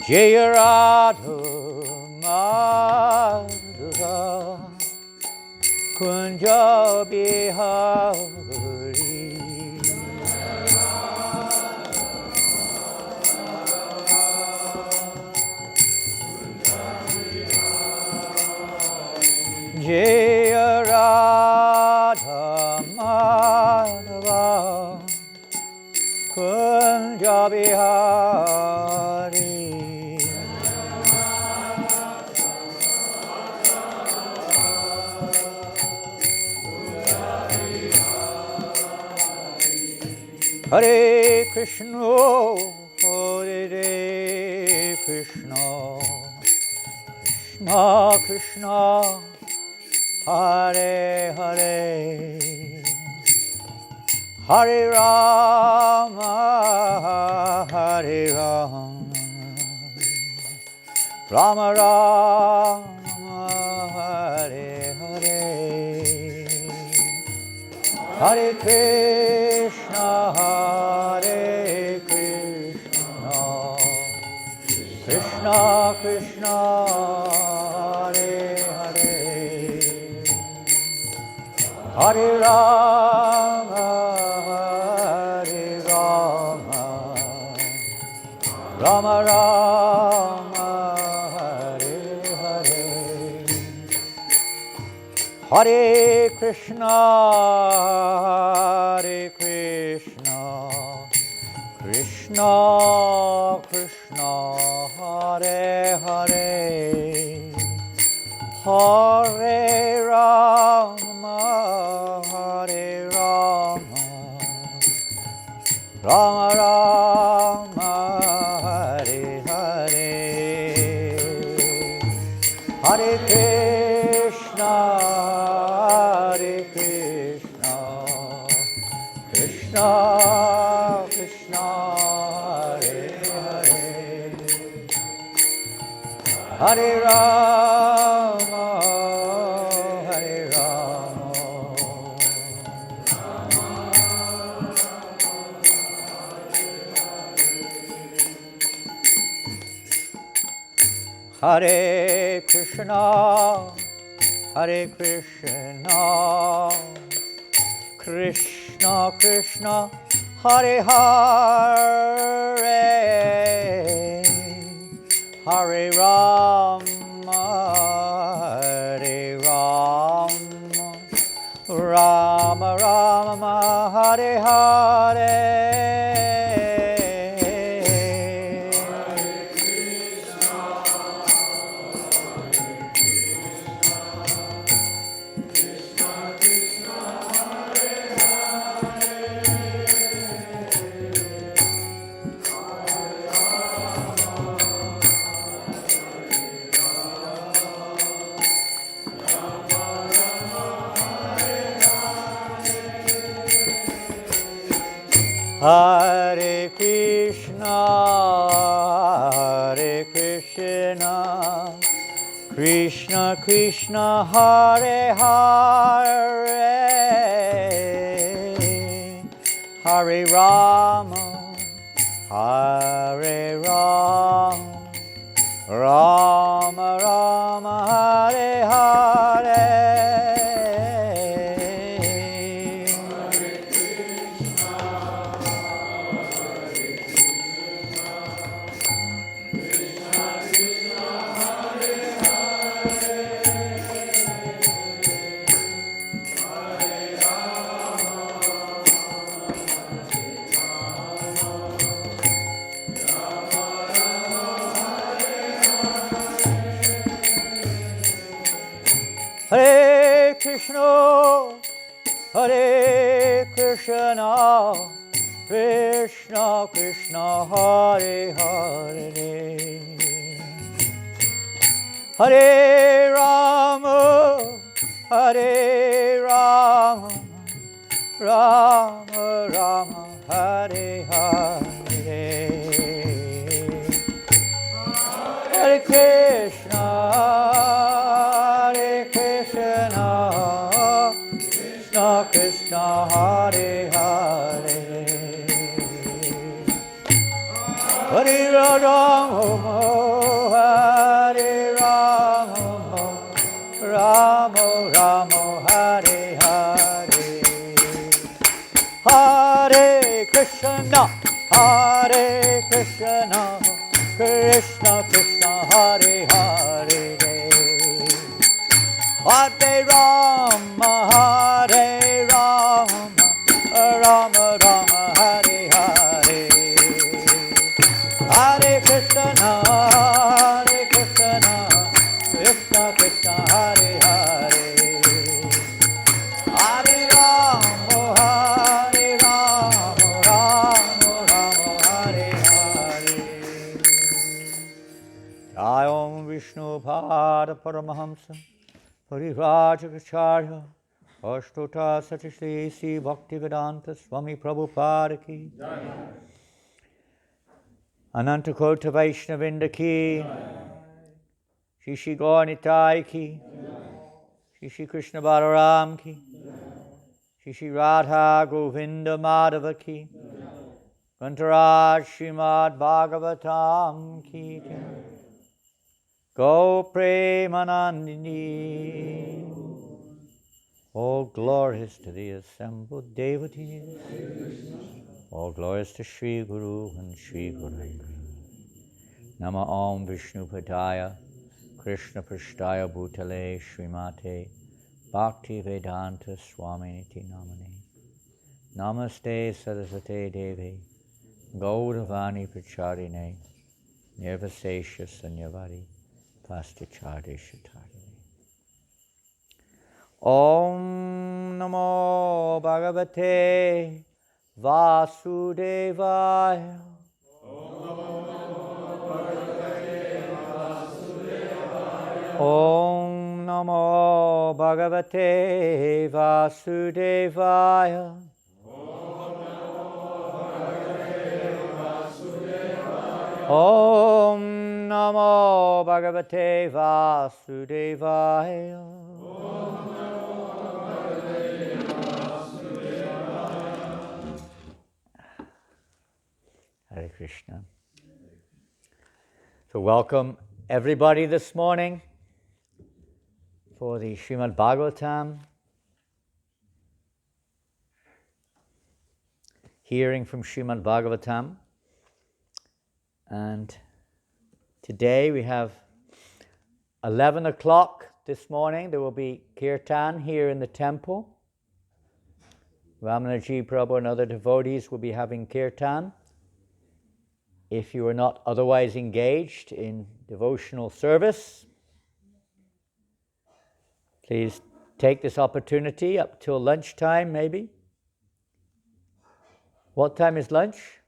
Jaya Radha Madhava Kunja Bihari Jaya Radha Madhava Kunja Bihari Hare Krishna, Hare Krishna, Krishna Krishna, Hare Hare, Hare Rama, Hare Rama, Rama Rama, Hare Hare, Hare Krishna, Hare Krishna, Krishna Krishna, Hare Hare, Hare Rama, Hare Rama, Rama Rama, Hare Hare, Hare Krishna, Hare Krishna, Krishna Krishna, Hare Hare, Hare Rama, Hare Rama, Rama Rama, Hare Hare, Hare Krishna, Hare Krishna, Krishna Krishna, Hare Hare, Hare Rama, Hare Rama, Hare Krishna, Hare Krishna, Krishna Krishna, Hare Hare, Hare Rama, Hare Rama, Rama Rama, Hare Hare, Hare Krishna, Hare Krishna, Krishna Krishna, Hare Hare, Hare Rama, Hare Rama, Rama Rama, Hare Hare, Hare Krishna, Hare Krishna, Krishna Krishna, Hare Hare, Hare Rama, Hare Rama, Rama Rama, Hare Hare, Hare Krishna, Hare Krishna, Krishna Krishna, Hare Hare, Hare Rama, Hare Rama, Rama Rama, Hare Hare. Hare Krishna, Krishna Krishna, Hare Hare. Hare Rama, Rama Rama, Hare Hare. Hare Krishna, Krishna Krishna, Hare Hare. Hare Rama, Rama Hare Hare. Om Vishnu Pada Paramahamsa Parivrajacharya Ashtota Satishrisi Bhaktivedanta Swami Prabhupada ki Ananta Kota Vaishnavinda ki Shri Shri Gaur Nitai ki Shri Shri Krishna Balaram ki Shri Shri Radha Govinda Madhava ki Grantaraj Srimad Bhagavatam ki Go Premanandini. All glories to the assembled devotees. All glories to Sri Guru and Sri Guranga. Nama Om Vishnu Padaya Krishna Prashtaya Bhutale Srimate Bhakti Vedanta Swaminiti Namane. Namaste Saraswate Devi Gauravani Pracharine Nirvasesha Sanyavari Pastichardesha Tarini. Om Namo Bhagavate Vasudevaya. Om Namo Bhagavate Vasudevaya. Om Namo Bhagavate Vasudevaya. Hare Krishna. So welcome everybody this morning for the Srimad Bhagavatam, hearing from Srimad Bhagavatam. And today we have 11 o'clock this morning. There will be kirtan here in the temple. Ramanaji Prabhu and other devotees will be having kirtan. If you are not otherwise engaged in devotional service, please take this opportunity up till lunchtime maybe. What time is lunch?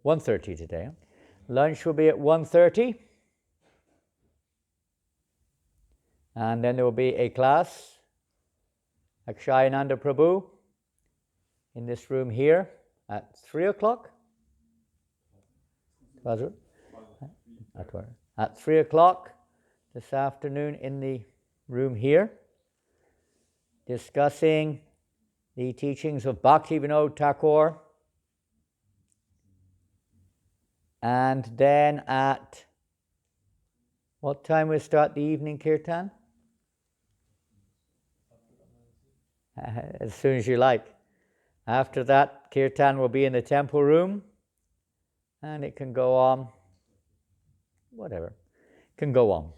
1:30 today. Lunch will be at 1:30. And then there will be a class, Akshayananda Prabhu, in this room here at 3 o'clock. At 3 o'clock this afternoon in the room here, discussing the teachings of Bhaktivinoda Thakur. And then at what time we start the evening kirtan? As soon as you like. After that, kirtan will be in the temple room, and it can go on, whatever, it can go on.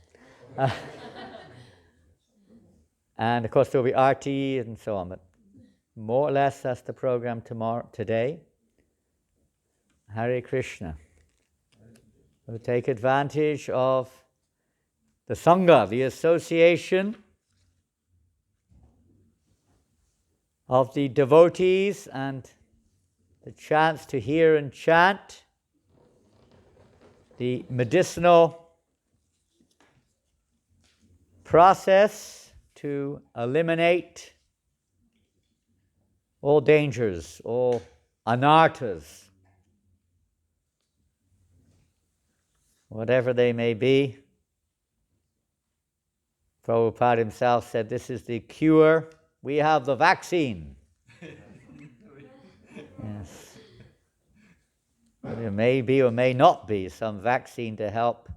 And of course there will be arti and so on, but more or less that's the program today. Hare Krishna. We'll take advantage of the Sangha, the association of the devotees, and the chance to hear and chant the medicinal process to eliminate all dangers, all anarthas, whatever they may be. Prabhupada himself said, this is the cure. We have the vaccine. Yes. There may be or may not be some vaccine to help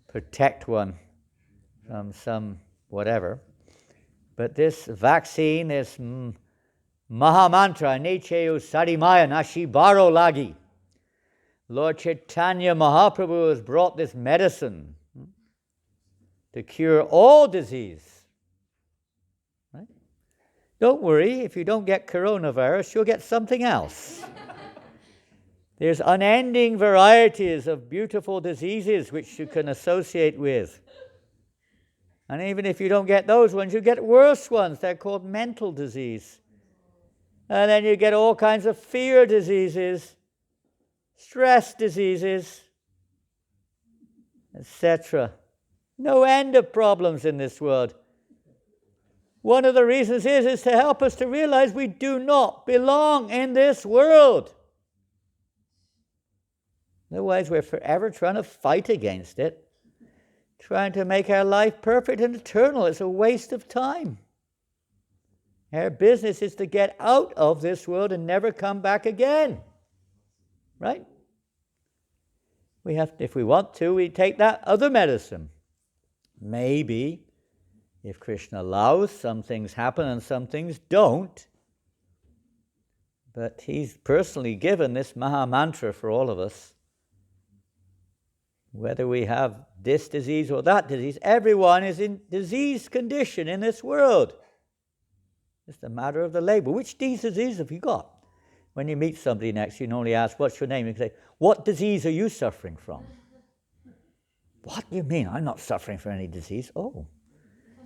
protect one from some whatever. But this vaccine is Mahamantra Nicheu Sarimaya Nashibaro Lagi. Lord Chaitanya Mahaprabhu has brought this medicine to cure all disease. Right? Don't worry, if you don't get coronavirus, you'll get something else. There's unending varieties of beautiful diseases which you can associate with. And even if you don't get those ones, you get worse ones. They're called mental disease. And then you get all kinds of fear diseases, stress diseases, etc. No end of problems in this world. One of the reasons is to help us to realize we do not belong in this world. Otherwise, we're forever trying to fight against it, trying to make our life perfect and eternal. It's a waste of time. Our business is to get out of this world and never come back again. Right? We have, if we want to, we take that other medicine. Maybe, if Krishna allows, some things happen and some things don't. But he's personally given this Maha Mantra for all of us. Whether we have this disease or that disease, everyone is in disease condition in this world. It's a matter of the label. Which disease have you got? When you meet somebody next, you normally ask, what's your name? You can say, what disease are you suffering from? What do you mean? I'm not suffering from any disease. Oh,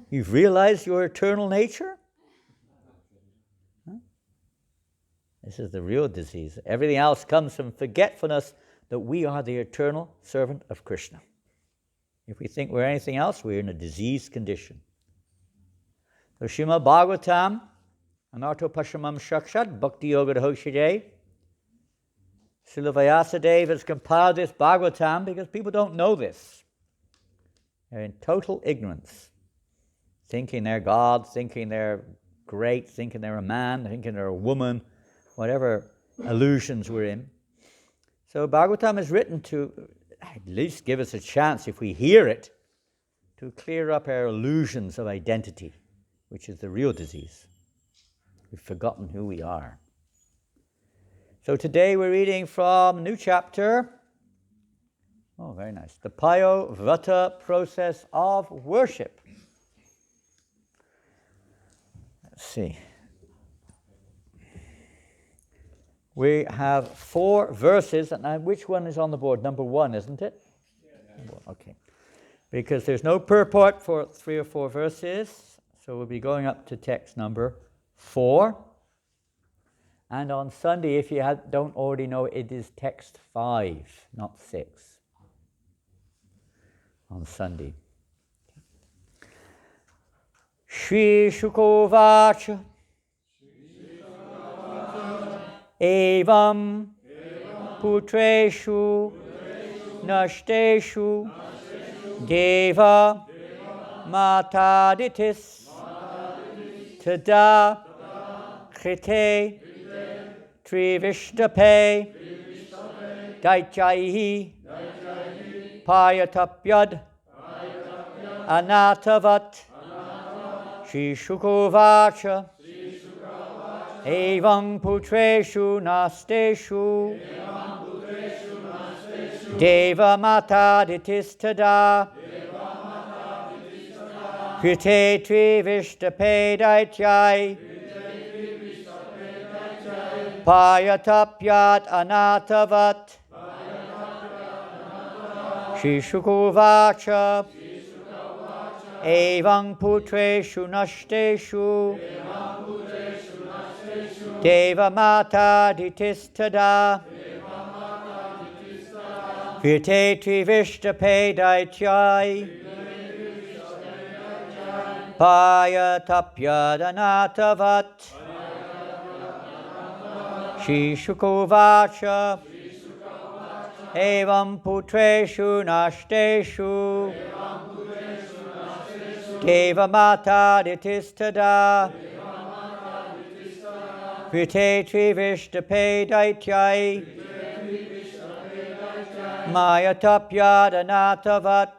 you've realized your eternal nature? Huh? This is the real disease. Everything else comes from forgetfulness that we are the eternal servant of Krishna. If we think we're anything else, we're in a diseased condition. So Srimad Bhagavatam, Anarto Pashamam Shakshat, Bhakti Yoga Dhoshide. Srila Vyasadeva has compiled this Bhagavatam because people don't know this. They're in total ignorance. Thinking they're God, thinking they're great, thinking they're a man, thinking they're a woman, whatever illusions we're in. So Bhagavatam is written to at least give us a chance, if we hear it, to clear up our illusions of identity, which is the real disease. We've forgotten who we are. So today we're reading from a new chapter. Oh, very nice. The Payo Vrata process of worship. Let's see. We have 4 verses, and which one is on the board? Number 1, isn't it? Yeah. Okay. Because there's no purport for 3 or 4 verses, so we'll be going up to text number 4. And on Sunday, if you don't already know, it is text 5, not 6. On Sunday. Shri Shukovacha Evam Putreshu Nashteshu Deva Mataditis Tada Krite Trivishtape Daichaihi Payatapyad Anatavat Shri Shukovacha Evam Putreshu Nasteshu Deva Mataditis Tada Krite Trivishtape Daichai Payatapyat Anatavat Shri Shukovacha Evam Putreshu Nashteshu Deva Mata Ditistada Krite Trivishtape Daichai Payatapyad Anatavat Shri Shukovacha Evam Putreshu Nashteshu Deva Mata Ditistada Krite Trivishtape Daichai Mayatapyadanatavat.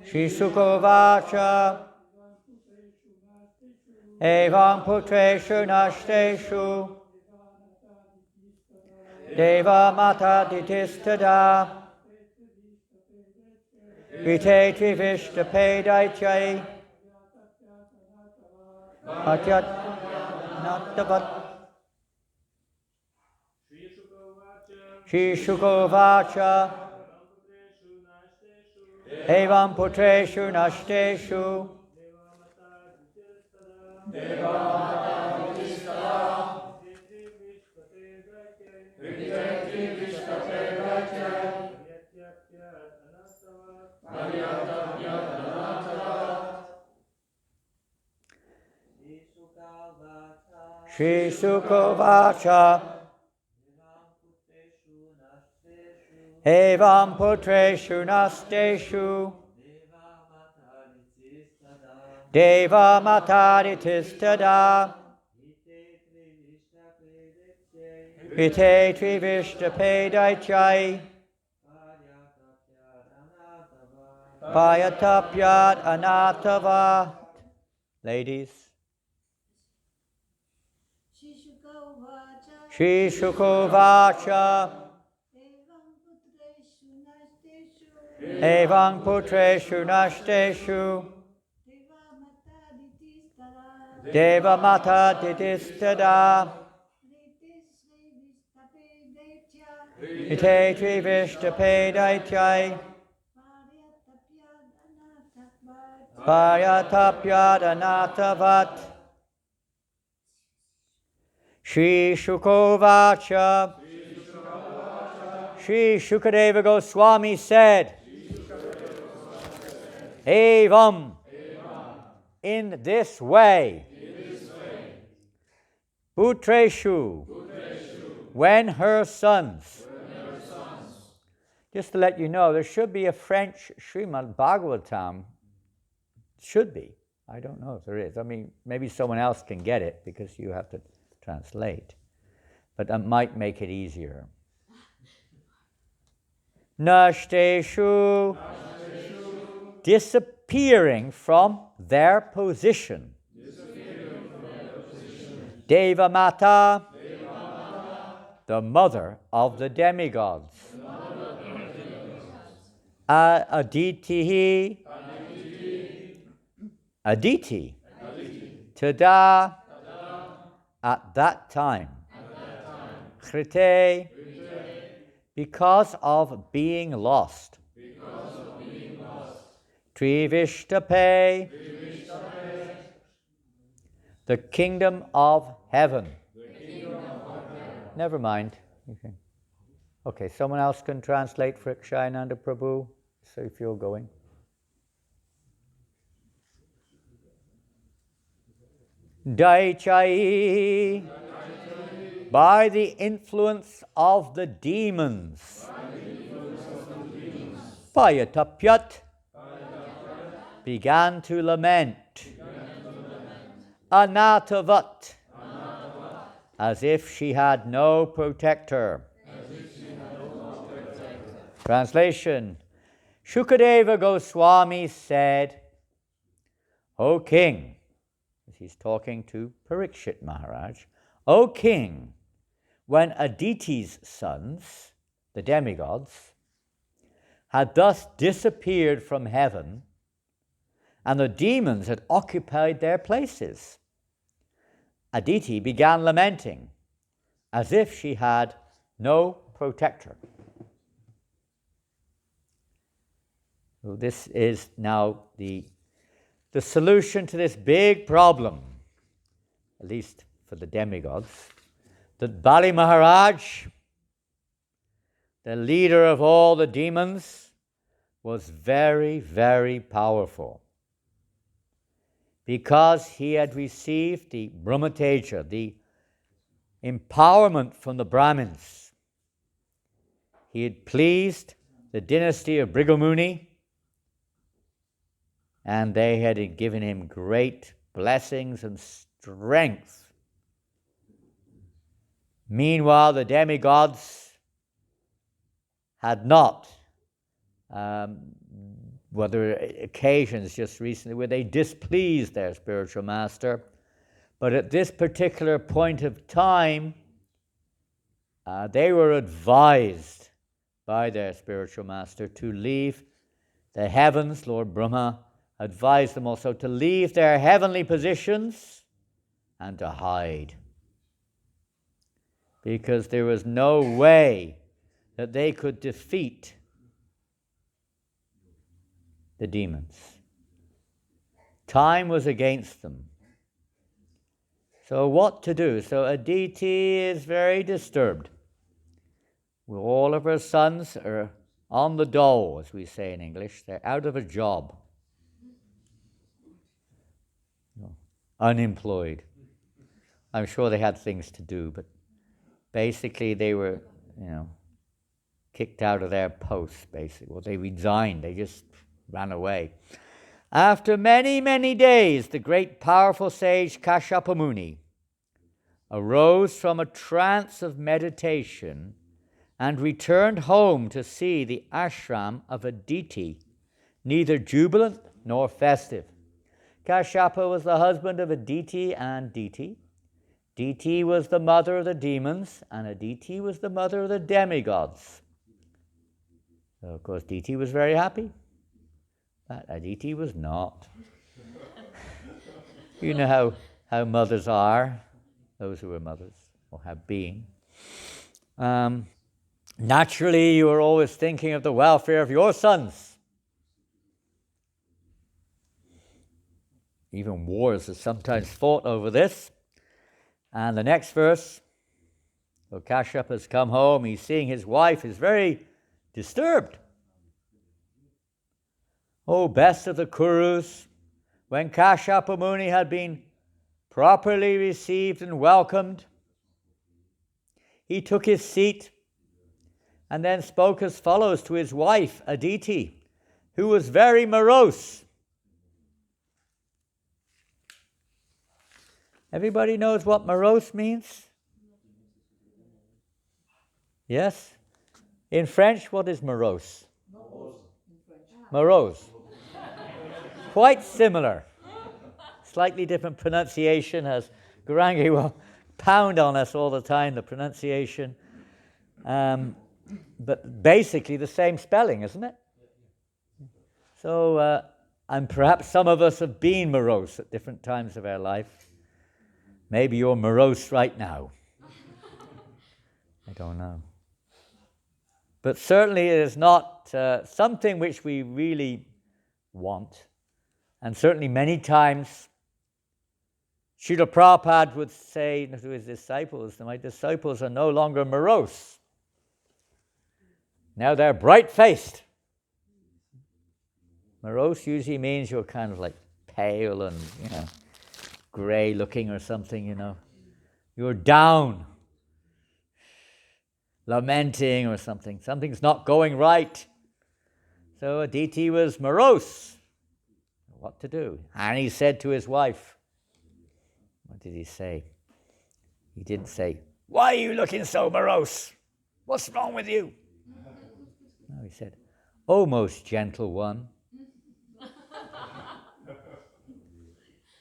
Shisukovacha. Evam putreshu nashteshu. Deva mata ditistada. Vite trivishtapedaicai. Atyat natavat. Shishukovacha. Evam putreshu nashteshu. Shisukovacha. Evam putreshu nasteshu. Deva mataditistada. Vite trivishtapedaicai. Payatapyat anatava. Ladies. Shishukovacha. Evam putreshu nashteshu. Deva mata ditistada. Ite trivishtapedaicai. Payatapyat anatavat. Shri Shukovacha. Shri Shukadeva Goswami said, Evam, in this way, Putreshu, when her sons. Just to let you know, there should be a French Srimad Bhagavatam. Should be. I don't know if there is. I mean, maybe someone else can get it because you have to translate. But that might make it easier. Nashteshu, disappearing from their position. Deva Mata, the mother of the demigods. Aditi, Aditi, Tada, at that time. Krite, because of being lost. Trivishtape, the kingdom of heaven. Never mind. Okay, someone else can translate for Akshayananda Prabhu, so if you're going. Daichai, by the influence of the demons. Payatapyat, began to lament. Anatavat, as if she had no protector. Translation. Shukadeva Goswami said, O king, he's talking to Parikshit Maharaj, O king, when Aditi's sons, the demigods, had thus disappeared from heaven, and the demons had occupied their places, Aditi began lamenting, as if she had no protector. So this is now the solution to this big problem, at least for the demigods, that Bali Maharaj, the leader of all the demons, was very, very powerful. Because he had received the Brahmateja, the empowerment from the Brahmins. He had pleased the dynasty of Brighamuni, and they had given him great blessings and strength Meanwhile, the demigods had not. Well, there were occasions just recently where they displeased their spiritual master, but at this particular point of time, they were advised by their spiritual master to leave the heavens. Lord Brahma advised them also to leave their heavenly positions and to hide, because there was no way that they could defeat the demons. Time was against them. So what to do? So Aditi is very disturbed. All of her sons are on the dole, as we say in English. They're out of a job. Unemployed. I'm sure they had things to do, but basically they were, kicked out of their posts, basically. Well, they resigned. They just ran away. After many, many days, the great powerful sage Kashyapa Muni arose from a trance of meditation and returned home to see the ashram of Aditi, neither jubilant nor festive. Kashyapa was the husband of Aditi and Diti. Diti was the mother of the demons, and Aditi was the mother of the demigods. So, of course, Diti was very happy, but Aditi was not. You know how mothers are, those who are mothers, or have been. Naturally, you are always thinking of the welfare of your sons. Even wars are sometimes fought over this. And the next verse, so Kashyapa has come home, he's seeing his wife is very disturbed. Oh, best of the Kurus, when Kashyapa Muni had been properly received and welcomed, he took his seat and then spoke as follows to his wife, Aditi, who was very morose. Everybody knows what morose means? Yes? In French, what is morose? Morose. Quite similar. Slightly different pronunciation, as Garangi will pound on us all the time, the pronunciation. But basically the same spelling, isn't it? So, and perhaps some of us have been morose at different times of our life. Maybe you're morose right now. I don't know. But certainly it is not something which we really want. And certainly many times, Srila Prabhupada would say to his disciples, my disciples are no longer morose. Now they're bright-faced. Morose usually means you're kind of like pale and, grey-looking or something, You're down, lamenting or something. Something's not going right. So Aditi was morose. What to do? And he said to his wife, what did he say? He didn't say, "Why are you looking so morose? What's wrong with you?" No, he said, "O most gentle one."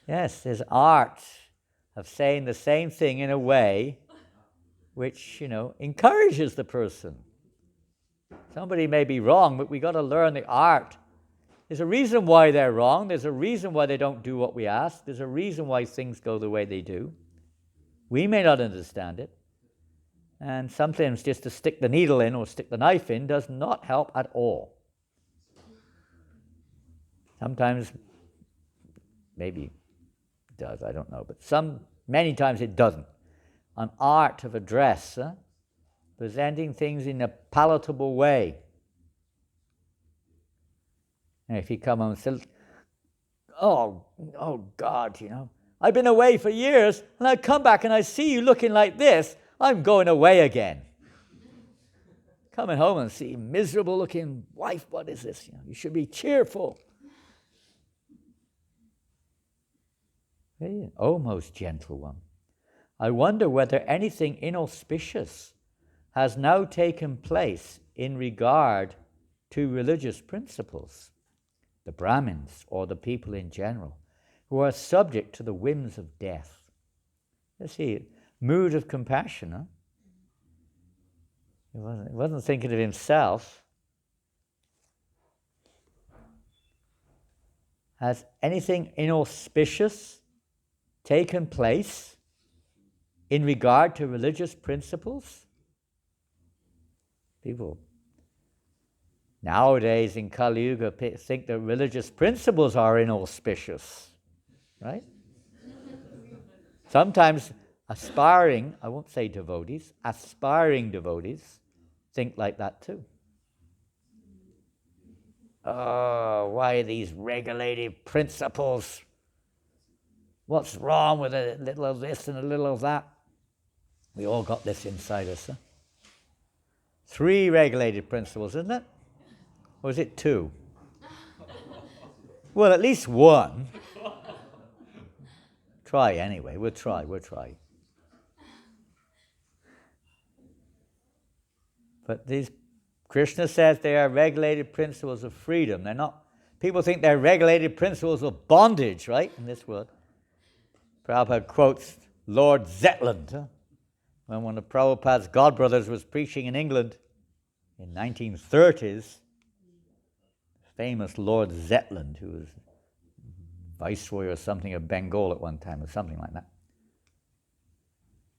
Yes, there's art of saying the same thing in a way which, encourages the person. Somebody may be wrong, but we got to learn the art. There's a reason why they're wrong. There's a reason why they don't do what we ask. There's a reason why things go the way they do. We may not understand it. And sometimes just to stick the needle in or stick the knife in does not help at all. Sometimes, maybe it does, I don't know. But many times it doesn't. An art of address, presenting things in a palatable way. And if you come home and say, oh God, I've been away for years, and I come back and I see you looking like this, I'm going away again. Coming home and see miserable looking wife, what is this? You should be cheerful. Oh, most gentle one, I wonder whether anything inauspicious has now taken place in regard to religious principles, the Brahmins or the people in general, who are subject to the whims of death. You see, mood of compassion, huh? He wasn't thinking of himself. Has anything inauspicious taken place in regard to religious principles? People nowadays in Kali Yuga think that religious principles are inauspicious, right? Sometimes aspiring, I won't say devotees, aspiring devotees think like that too. Oh, why these regulated principles? What's wrong with a little of this and a little of that? We all got this inside us, huh? 3 regulated principles, isn't it? Or is it 2? Well, at least 1. Try anyway, we'll try. But these, Krishna says they are regulated principles of freedom. They're not, people think they're regulated principles of bondage, right, in this world. Prabhupada quotes Lord Zetland, huh? When one of Prabhupada's godbrothers was preaching in England in 1930s, famous Lord Zetland, who was viceroy or something of Bengal at one time, or something like that.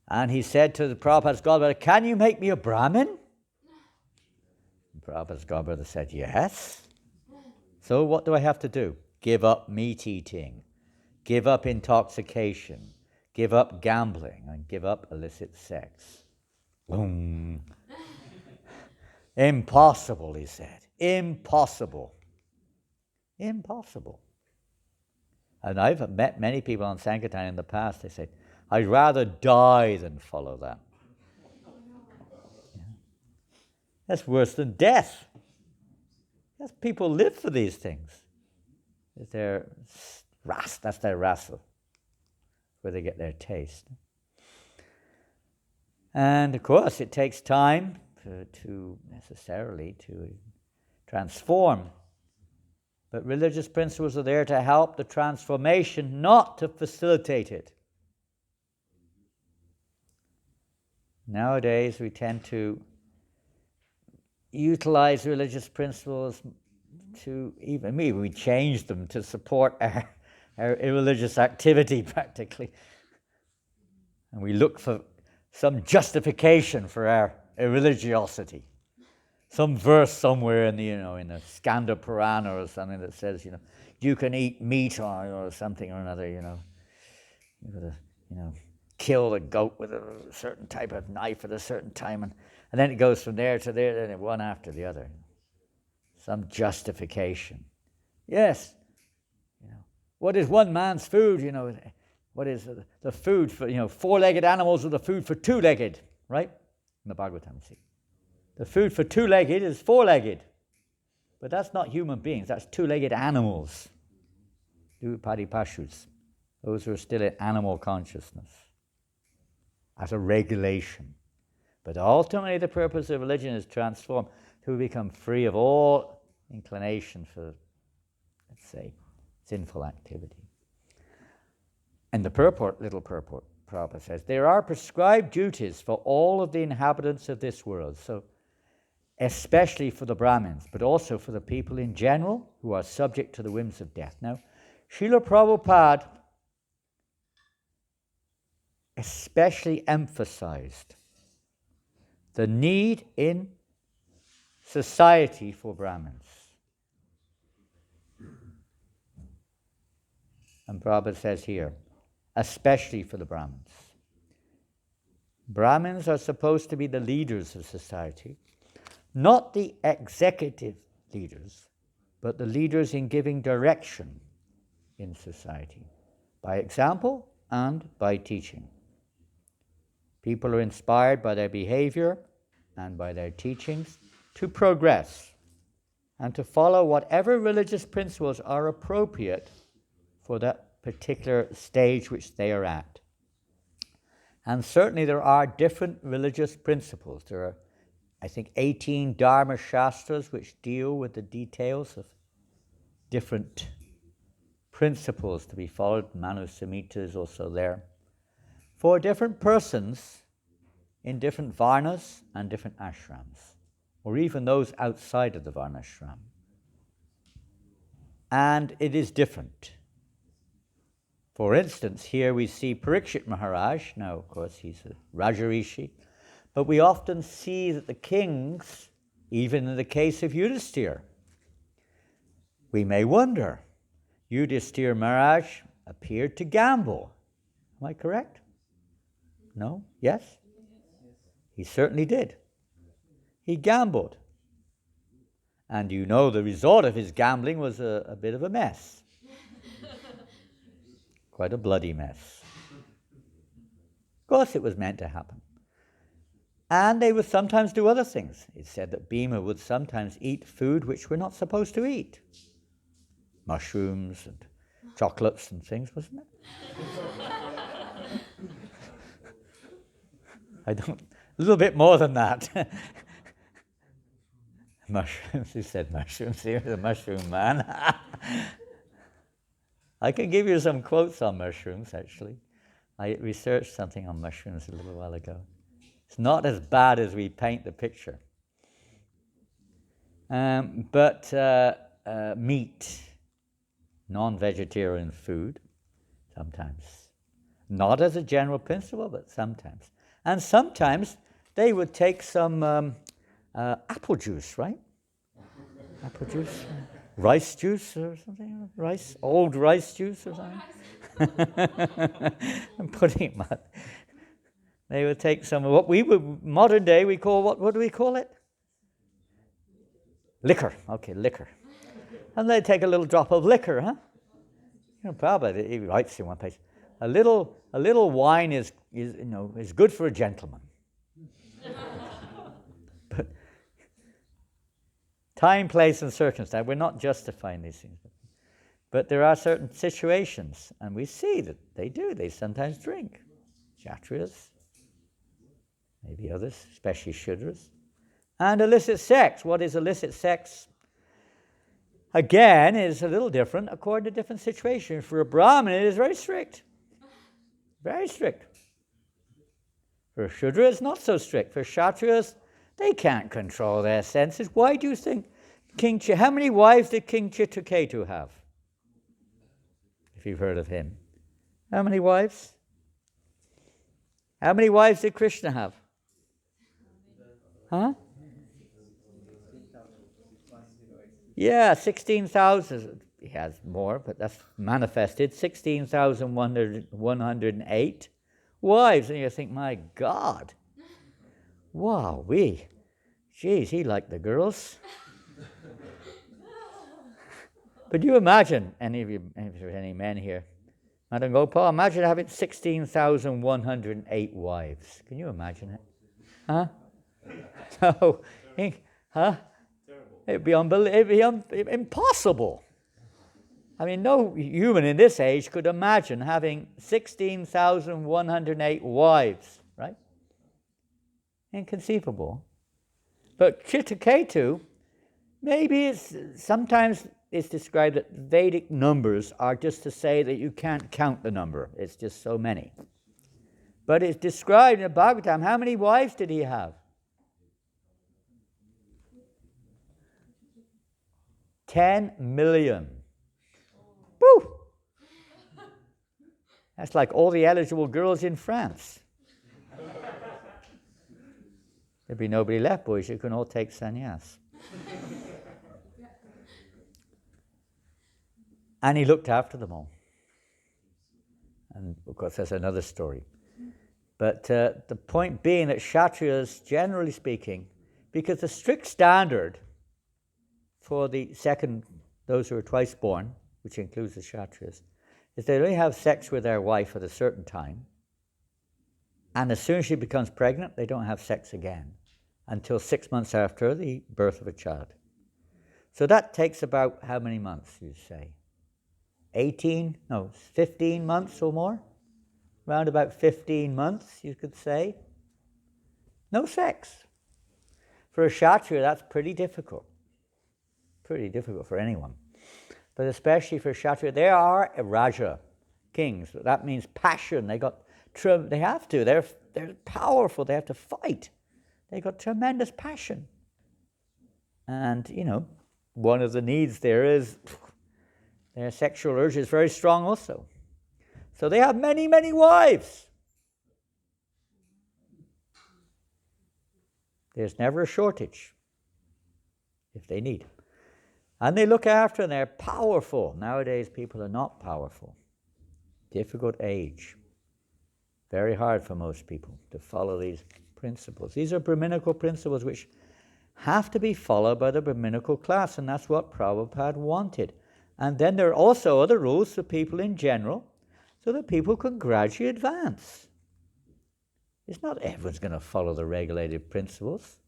And he said to the Prabhupada's godbrother, "Can you make me a Brahmin?" And Prabhupada's godbrother said, "Yes." "So what do I have to do?" "Give up meat eating, give up intoxication, give up gambling, and give up illicit sex." Boom. Impossible, he said. Impossible. Impossible. And I've met many people on Sankirtan in the past, they say, "I'd rather die than follow that." Yeah. That's worse than death. Yes, people live for these things. That's their rasa, where they get their taste. And of course, it takes time to necessarily to transform. But religious principles are there to help the transformation, not to facilitate it. Nowadays, we tend to utilize religious principles to we change them to support our irreligious activity practically. And we look for some justification for our irreligiosity. Some verse somewhere in the Skanda Purana or something that says, you can eat meat or something or another, you've got to, kill the goat with a certain type of knife at a certain time, and then it goes from there to there, then one after the other. Some justification. Yes, what is one man's food? What is the food for, 4-legged animals are the food for 2-legged, right? In the Bhagavatam, see. The food for 2-legged is 4-legged. But that's not human beings, that's 2-legged animals. Padipashus. Those who are still in animal consciousness. As a regulation. But ultimately the purpose of religion is transformed to become free of all inclination for, let's say, sinful activity. And the little purport, Prabhupada says, there are prescribed duties for all of the inhabitants of this world. So especially for the Brahmins, but also for the people in general who are subject to the whims of death. Now, Srila Prabhupada especially emphasized the need in society for Brahmins. And Prabhupada says here, especially for the Brahmins. Brahmins are supposed to be the leaders of society, not the executive leaders, but the leaders in giving direction in society, by example and by teaching. People are inspired by their behavior and by their teachings to progress and to follow whatever religious principles are appropriate for that particular stage which they are at. And certainly there are different religious principles. There are, I think, 18 Dharma Shastras which deal with the details of different principles to be followed. Manu Samhita is also there. For different persons in different varnas and different ashrams, or even those outside of the varnashram. And it is different. For instance, here we see Parikshit Maharaj. Now, of course, he's a Rajarishi. But we often see that the kings, even in the case of Yudhisthira, we may wonder, Yudhisthira Maharaj appeared to gamble. Am I correct? No? Yes? He certainly did. He gambled. And you know the result of his gambling was a bit of a mess. Quite a bloody mess. Of course it was meant to happen. And they would sometimes do other things. It's said that Bhima would sometimes eat food which we're not supposed to eat. Mushrooms and chocolates and things, wasn't it? A little bit more than that. Mushrooms, he said mushrooms, he was a mushroom man. I can give you some quotes on mushrooms, actually. I researched something on mushrooms a little while ago. It's not as bad as we paint the picture. But meat, non-vegetarian food, sometimes. Not as a general principle, but sometimes. And sometimes they would take some apple juice, right? Apple juice, rice juice or something, old rice juice or something. And putting it on. They would take some of what we would, modern day, we call, what do we call it? Liquor, okay, liquor. And they'd take a little drop of liquor, huh? You know, probably, he writes in one place, a little wine is good for a gentleman. But time, place, and circumstance, we're not justifying these things. But there are certain situations, and we see that they do. They sometimes drink. Kshatriyas, maybe others, especially Shudras. And illicit sex. What is illicit sex? Again, is a little different according to different situations. For a Brahmin, it is very strict. Very strict. For a Shudra, it's not so strict. For Kshatriyas, they can't control their senses. Why do you think how many wives did King Chitraketu have? If you've heard of him. How many wives? How many wives did Krishna have? Huh? Yeah, 16,000. He has more, but that's manifested. 16,108 wives. And you think, my God. Wow, geez, he liked the girls. But you imagine, if there are any men here, Madam Gopal, imagine having 16,108 wives. Can you imagine it? Huh? So, huh? It'd be impossible. I mean, no human in this age could imagine having 16,108 wives, right? Inconceivable. But Chitraketu, maybe sometimes it's described that Vedic numbers are just to say that you can't count the number. It's just so many. But it's described in the Bhagavatam, how many wives did he have? 10 million. Woo! That's like all the eligible girls in France. There'd be nobody left, boys. You can all take sannyas. And he looked after them all. And of course, that's another story. But the point being that Kshatriyas, generally speaking, because the strict standard for the second, those who are twice born, which includes the Kshatriyas, is they only have sex with their wife at a certain time, and as soon as she becomes pregnant, they don't have sex again until 6 months after the birth of a child. So that takes about how many months, you say? 15 months or more? around about 15 months, you could say. No sex. For a Kshatriya, that's pretty difficult. Pretty difficult for anyone. But especially for Kshatriya, they are Raja, kings. That means passion. They have to. They're powerful. They have to fight. They got tremendous passion. And, one of the needs there is their sexual urge is very strong also. So they have many, many wives. There's never a shortage if they need. And they look after and they're powerful. Nowadays people are not powerful. Difficult age. Very hard for most people to follow these principles. These are Brahminical principles which have to be followed by the Brahminical class, and that's what Prabhupada wanted. And then there are also other rules for people in general, so that people can gradually advance. It's not everyone's going to follow the regulated principles.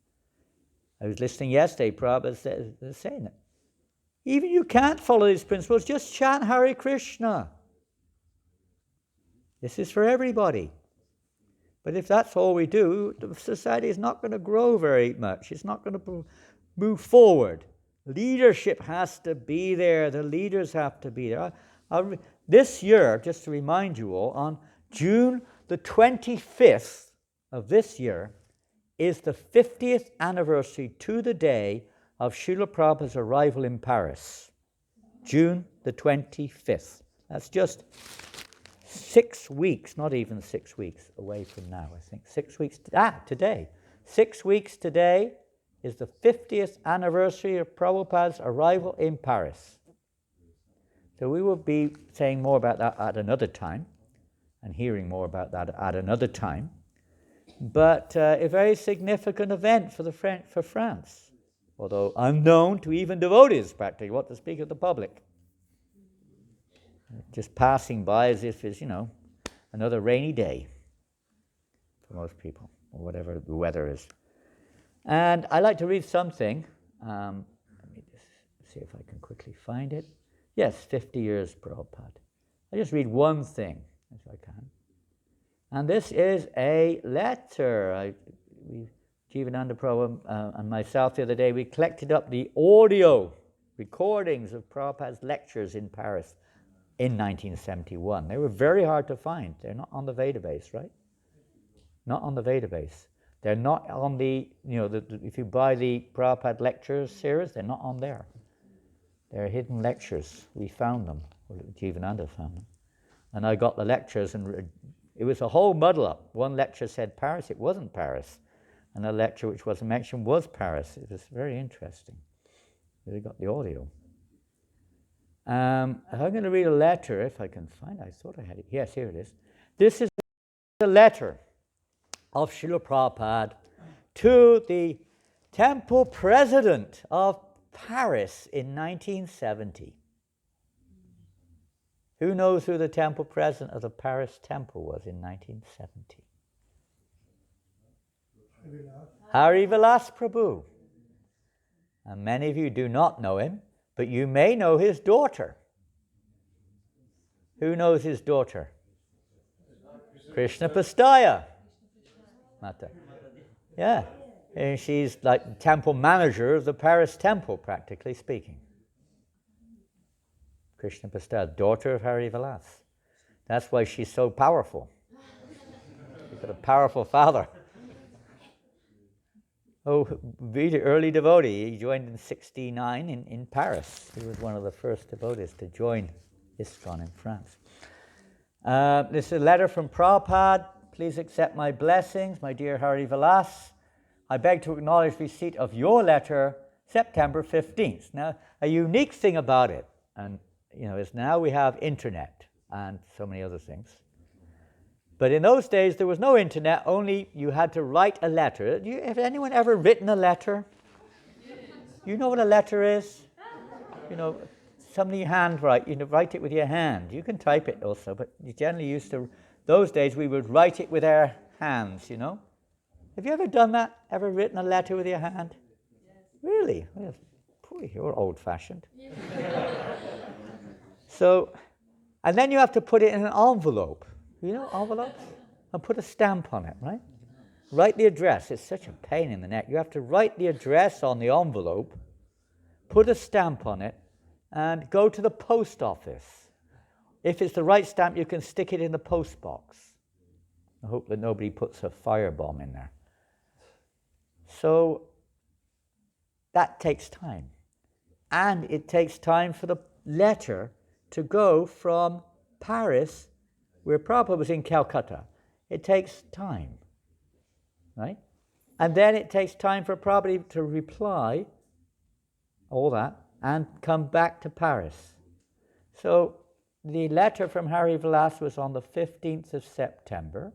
I was listening yesterday, Prabhupada was saying it. Even you can't follow these principles, just chant Hare Krishna. This is for everybody. But if that's all we do, the society is not going to grow very much. It's not going to move forward. Leadership has to be there. The leaders have to be there. This year, just to remind you all, on June the 25th of this year is the 50th anniversary to the day of Srila Prabhupada's arrival in Paris. June the 25th. That's just 6 weeks, not even 6 weeks away from now, I think. 6 weeks, today. 6 weeks today is the 50th anniversary of Prabhupada's arrival in Paris. So we will be saying more about that at another time, and hearing more about that at another time. But a very significant event for France, although unknown to even devotees, practically, what to speak of the public. Just passing by as if it's, another rainy day for most people, or whatever the weather is. And I like to read something. Let me just see if I can quickly find it. Yes, 50 years Prabhupada. I just read one thing, if I can. And this is a letter. Jivananda Prabhupada and myself the other day, we collected up the audio recordings of Prabhupada's lectures in Paris in 1971. They were very hard to find. They're not on the database, right? Not on the database. They're not on the, if you buy the Prabhupada lectures series, they're not on there. They're hidden lectures. We found them. Jivananda found them. And I got the lectures, and it was a whole muddle up. One lecture said Paris, it wasn't Paris. And a lecture which wasn't mentioned was Paris. It was very interesting. They got the audio. I'm going to read a letter, if I can find it. I thought I had it. Yes, here it is. This is a letter of Srila Prabhupada to the temple president of Paris in 1970. Who knows who the temple president of the Paris temple was in 1970? Hari Vilas Prabhu. And many of you do not know him, but you may know his daughter. Who knows his daughter? Krishna Pastaya. Mata. Yeah. And she's like temple manager of the Paris temple, practically speaking. Krishna Pastaya, daughter of Hari Vilas. That's why she's so powerful. She's got a powerful father. Oh, really early devotee. He joined in 1969 in Paris. He was one of the first devotees to join ISKCON in France. This is a letter from Prabhupada. Please accept my blessings, my dear Hari Vilas. I beg to acknowledge receipt of your letter, September 15th. Now, a unique thing about it, and is now we have internet and so many other things. But in those days, there was no internet, only you had to write a letter. Have anyone ever written a letter? You know what a letter is? Somebody handwrite, write it with your hand. You can type it also, but you generally used to, those days we would write it with our hands, Have you ever done that? Ever written a letter with your hand? Yes. Really? Well, boy, you're old-fashioned. So, and then you have to put it in an envelope. envelopes, and put a stamp on it, right? Write the address. It's such a pain in the neck. You have to write the address on the envelope, put a stamp on it, and go to the post office. If it's the right stamp, you can stick it in the post box. I hope that nobody puts a firebomb in there. So that takes time. And it takes time for the letter to go from Paris, where Prabhupada was in Calcutta. It takes time, right? And then it takes time for Prabhupada to reply, all that, and come back to Paris. So the letter from Hari Vilas was on the 15th of September.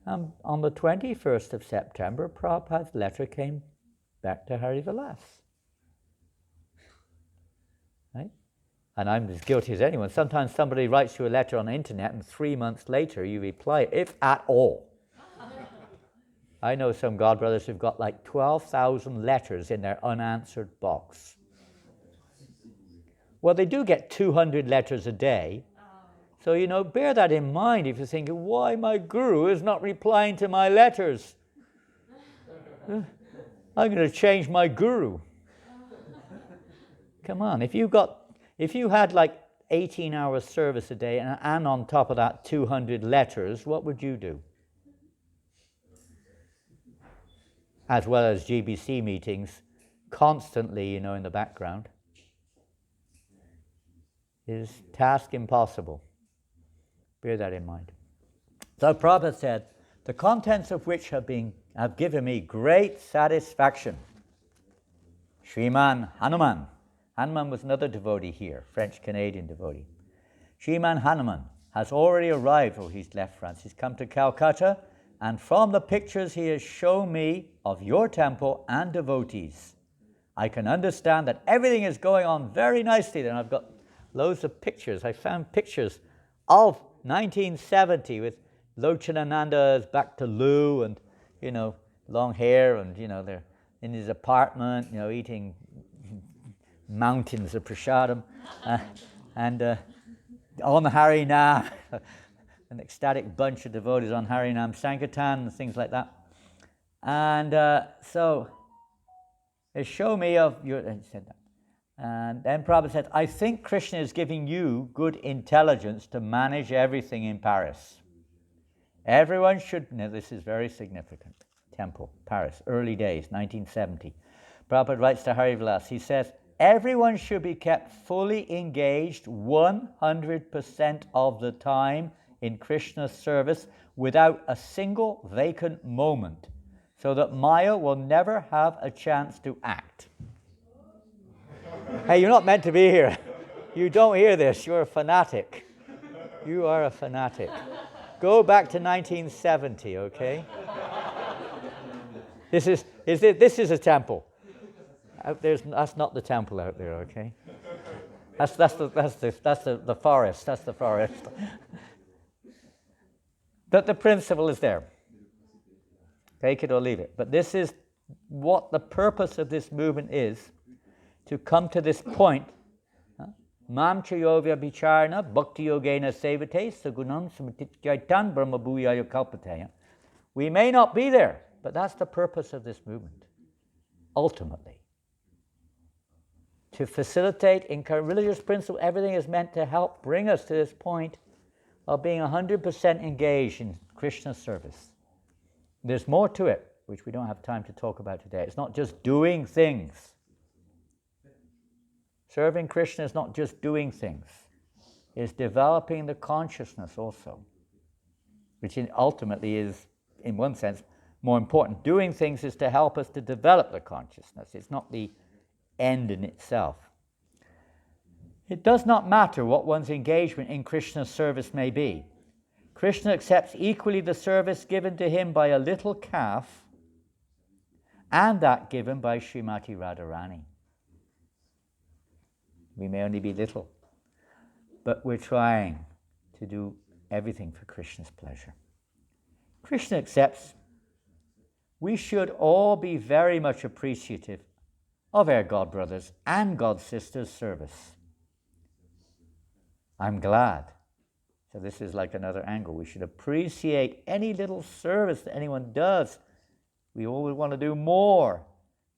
On the 21st of September, Prabhupada's letter came back to Hari Vilas. Right? And I'm as guilty as anyone. Sometimes somebody writes you a letter on the internet and 3 months later you reply, if at all. I know some godbrothers who've got like 12,000 letters in their unanswered box. Well, they do get 200 letters a day. So, bear that in mind if you're thinking, why my guru is not replying to my letters? I'm going to change my guru. Come on, if you had like 18 hours service a day and on top of that 200 letters, what would you do? As well as GBC meetings, constantly, in the background, is task impossible. Bear that in mind. So Prabhupada said, the contents of which have given me great satisfaction. Shriman Hanuman. Hanuman was another devotee here, French-Canadian devotee. Shriman Hanuman has already arrived, he's left France. He's come to Calcutta, and from the pictures he has shown me of your temple and devotees, I can understand that everything is going on very nicely there. And I've got loads of pictures. I found pictures of 1970 with Lochanananda's back to Lou and, long hair and, they're in his apartment, eating mountains of prasadam and on the Harinam, an ecstatic bunch of devotees on Harinam Sankirtan and things like that. And so they show me of your, and he said that. And then Prabhupada said, I think Krishna is giving you good intelligence to manage everything in Paris. Everyone should, now this is very significant, temple, Paris, early days, 1970. Prabhupada writes to Hari Vilas, he says, everyone should be kept fully engaged 100% of the time in Krishna's service without a single vacant moment, so that Maya will never have a chance to act. Hey, you're not meant to be here. You don't hear this. You're a fanatic. You are a fanatic. Go back to 1970, okay? This is a temple. That's not the temple out there, okay? That's the forest. That's the forest. But the principle is there. Take it or leave it. But this is what the purpose of this movement is, to come to this point. Mam chayovya bicharna bhakti yogena sevate sagunam samatityaitan brahma bhuyaya kalpate. We may not be there, but that's the purpose of this movement, ultimately. To facilitate, encourage religious principle, everything is meant to help bring us to this point of being 100% engaged in Krishna's service. There's more to it, which we don't have time to talk about today. It's not just doing things. Serving Krishna is not just doing things. It's developing the consciousness also, which ultimately is, in one sense, more important. Doing things is to help us to develop the consciousness. It's not the end in itself. It does not matter what one's engagement in Krishna's service may be. Krishna accepts equally the service given to him by a little calf and that given by Srimati Radharani. We may only be little, but we're trying to do everything for Krishna's pleasure. Krishna accepts. We should all be very much appreciative of our God brothers and God sisters' service. I'm glad So this is like another angle. We should appreciate any little service that anyone does. We always want to do more.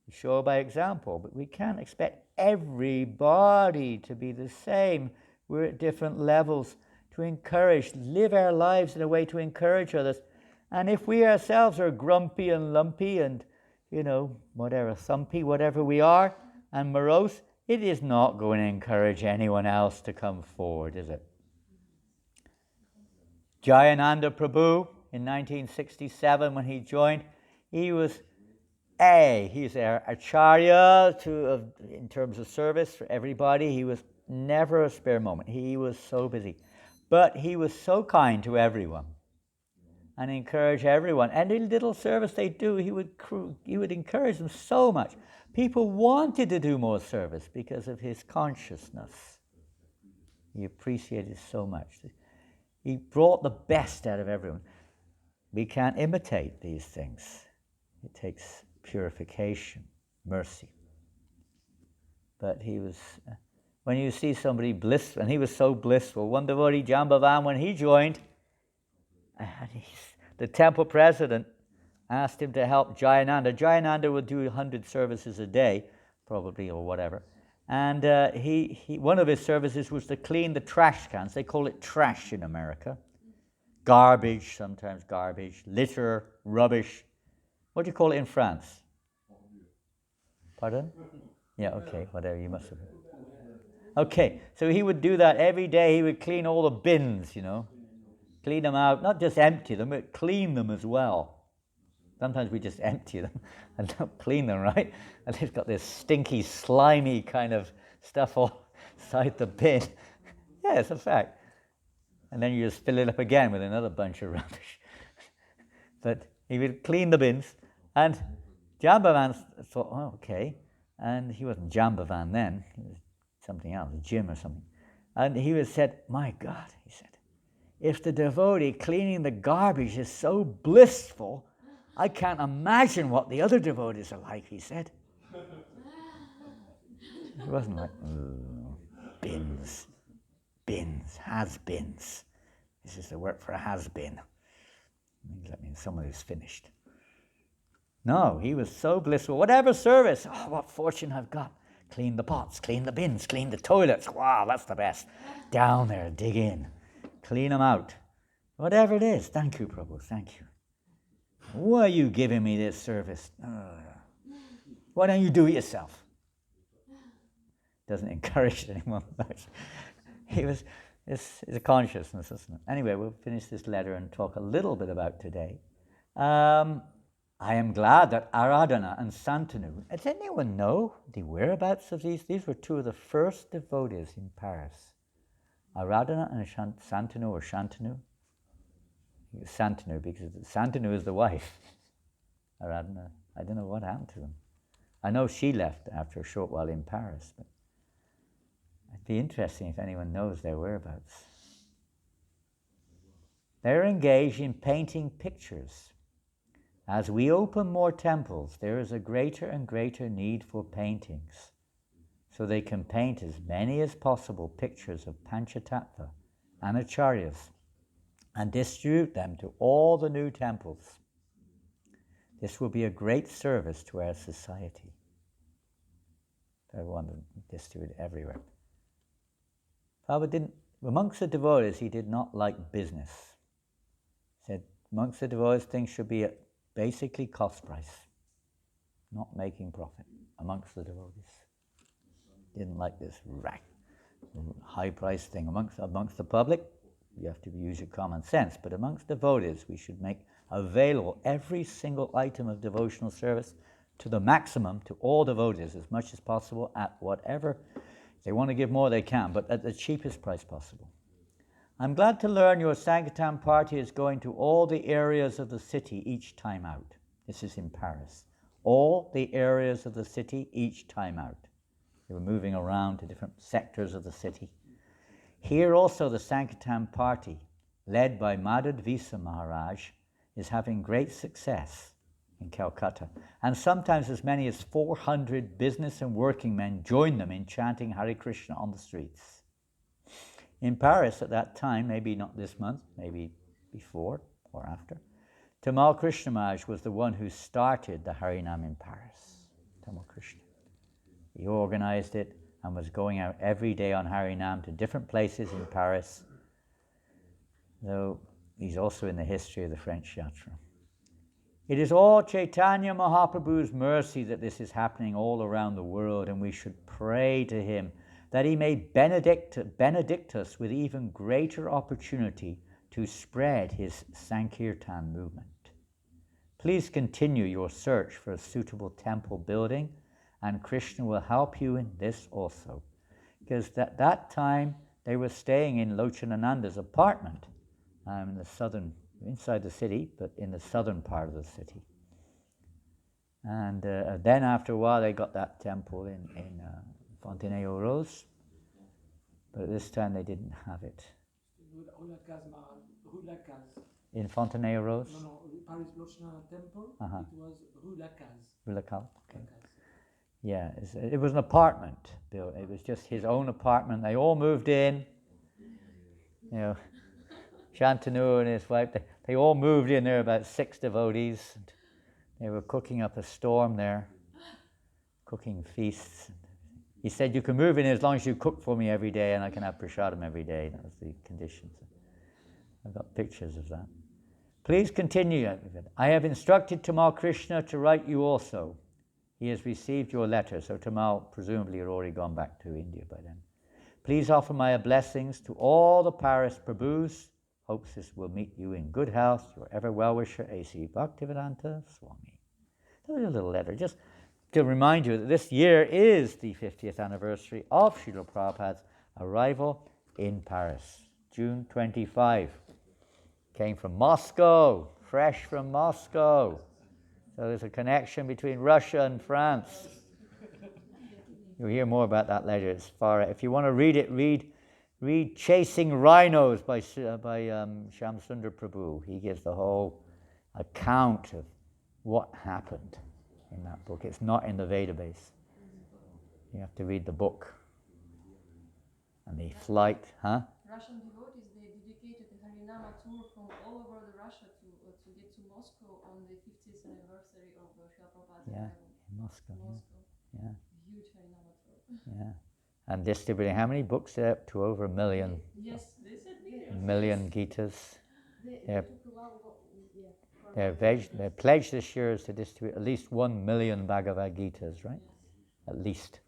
We show by example, but we can't expect everybody to be the same. We're at different levels. To encourage, live our lives in a way to encourage others. And if we ourselves are grumpy and lumpy and, whatever, thumpy, whatever we are, and morose, it is not going to encourage anyone else to come forward, is it? Jayananda Prabhu, in 1967, when he joined, he was he's our acharya in terms of service for everybody. He was never a spare moment. He was so busy. But he was so kind to everyone and encourage everyone. Any little service they do, he would encourage them so much. People wanted to do more service because of his consciousness. He appreciated so much. He brought the best out of everyone. We can't imitate these things. It takes purification, mercy. But he was... when you see somebody blissful, and he was so blissful, one devotee, Jambavan, when he joined, the temple president asked him to help Jayananda. Jayananda would do 100 services a day, probably, or whatever. And one of his services was to clean the trash cans. They call it trash in America. Garbage, sometimes garbage, litter, rubbish. What do you call it in France? Pardon? Yeah, okay, whatever, you must have... Okay, so he would do that every day. He would clean all the bins, clean them out, not just empty them, but clean them as well. Sometimes we just empty them and don't clean them, right? And they've got this stinky, slimy kind of stuff all inside the bin. Yeah, it's a fact. And then you just fill it up again with another bunch of rubbish. But he would clean the bins, and Jambavan thought, oh, okay. And he wasn't Jambavan then. He was something else, Jim or something. And he said, my God, he said, if the devotee cleaning the garbage is so blissful, I can't imagine what the other devotees are like, he said. It wasn't like, bins, has-beens. This is the word for a has-been. That means someone who's finished. No, he was so blissful. Whatever service, what fortune I've got. Clean the pots, clean the bins, clean the toilets. Wow, that's the best. Down there, dig in. Clean them out. Whatever it is. Thank you, Prabhu, thank you. Why are you giving me this service? Why don't you do it yourself? Doesn't encourage anyone much. It's a consciousness, isn't it? Anyway, we'll finish this letter and talk a little bit about today. I am glad that Aradhana and Santanu, does anyone know the whereabouts of these? These were two of the first devotees in Paris. Aradhana and Santanu, or Shantanu. Santanu, because Santanu is the wife. Aradhana, I don't know what happened to them. I know she left after a short while in Paris, but it'd be interesting if anyone knows their whereabouts. They're engaged in painting pictures. As we open more temples, there is a greater and greater need for paintings, so they can paint as many as possible pictures of Panchatattva and Acharyas and distribute them to all the new temples. This will be a great service to our society. I want to distribute it everywhere. Prabhupada amongst the devotees, he did not like business. He said, amongst the devotees, things should be at basically cost price, not making profit amongst the devotees. Didn't like this high price thing. Amongst the public, you have to use your common sense, but amongst devotees, we should make available every single item of devotional service to the maximum to all devotees as much as possible at whatever. If they want to give more, they can, but at the cheapest price possible. I'm glad to learn your Sankirtan party is going to all the areas of the city each time out. This is in Paris. All the areas of the city each time out. They were moving around to different sectors of the city. Here also the Sankirtan party, led by Madhudvisa Maharaj, is having great success in Calcutta. And sometimes as many as 400 business and working men join them in chanting Hare Krishna on the streets. In Paris at that time, maybe not this month, maybe before or after, Tamal Krishna Maharaj was the one who started the Harinam in Paris. Tamal Krishna. He organized it and was going out every day on Harinam to different places in Paris. Though he's also in the history of the French Yatra. It is all Chaitanya Mahaprabhu's mercy that this is happening all around the world, and we should pray to him that he may benedict us with even greater opportunity to spread his Sankirtan movement. Please continue your search for a suitable temple building, and Krishna will help you in this also. Because at that time, they were staying in Lochanananda's apartment in the southern, inside the city, but in the southern part of the city. And then after a while, they got that temple in Fontenay-aux-Roses, but this time they didn't have it. In Fontenay-aux-Roses? No, Paris Lochananda Temple, it was Rue Lacaze. Rue Lacaze, okay. Yeah, it was an apartment built. It was just his own apartment. They all moved in. You know, Shantanu and his wife, they all moved in there, about 6 devotees. And they were cooking up a storm there, cooking feasts. He said, you can move in as long as you cook for me every day and I can have prasadam every day. That was the conditions. I've got pictures of that. Please continue. I have instructed Tamal Krishna to write you also. He has received your letter, so Tamal presumably had already gone back to India by then. Please offer my blessings to all the Paris Prabhus. Hopes this will meet you in good health. Your ever well-wisher, A.C. Bhaktivedanta Swami. That was a little letter, just to remind you that this year is the 50th anniversary of Srila Prabhupada's arrival in Paris. June 25. Came from Moscow, fresh from Moscow. So there's a connection between Russia and France. You'll hear more about that later. It's far. If you want to read it, read Chasing Rhinos by Shyamsundar Prabhu. He gives the whole account of what happened in that book. It's not in the Vedabase. You have to read the book. And the flight, Russian devotees, they dedicated the Harinama tour from all over the Russia to get to Moscow on the 50th anniversary of Srila Prabhupada's arrival. In Moscow. Yeah. Huge Harinama tour. Yeah. And distributing how many books there? Up to over 1 million. Yes, they said million. 1 million Gitas. Their pledge this year is to distribute at least 1 million Bhagavad Gitas, right? At least.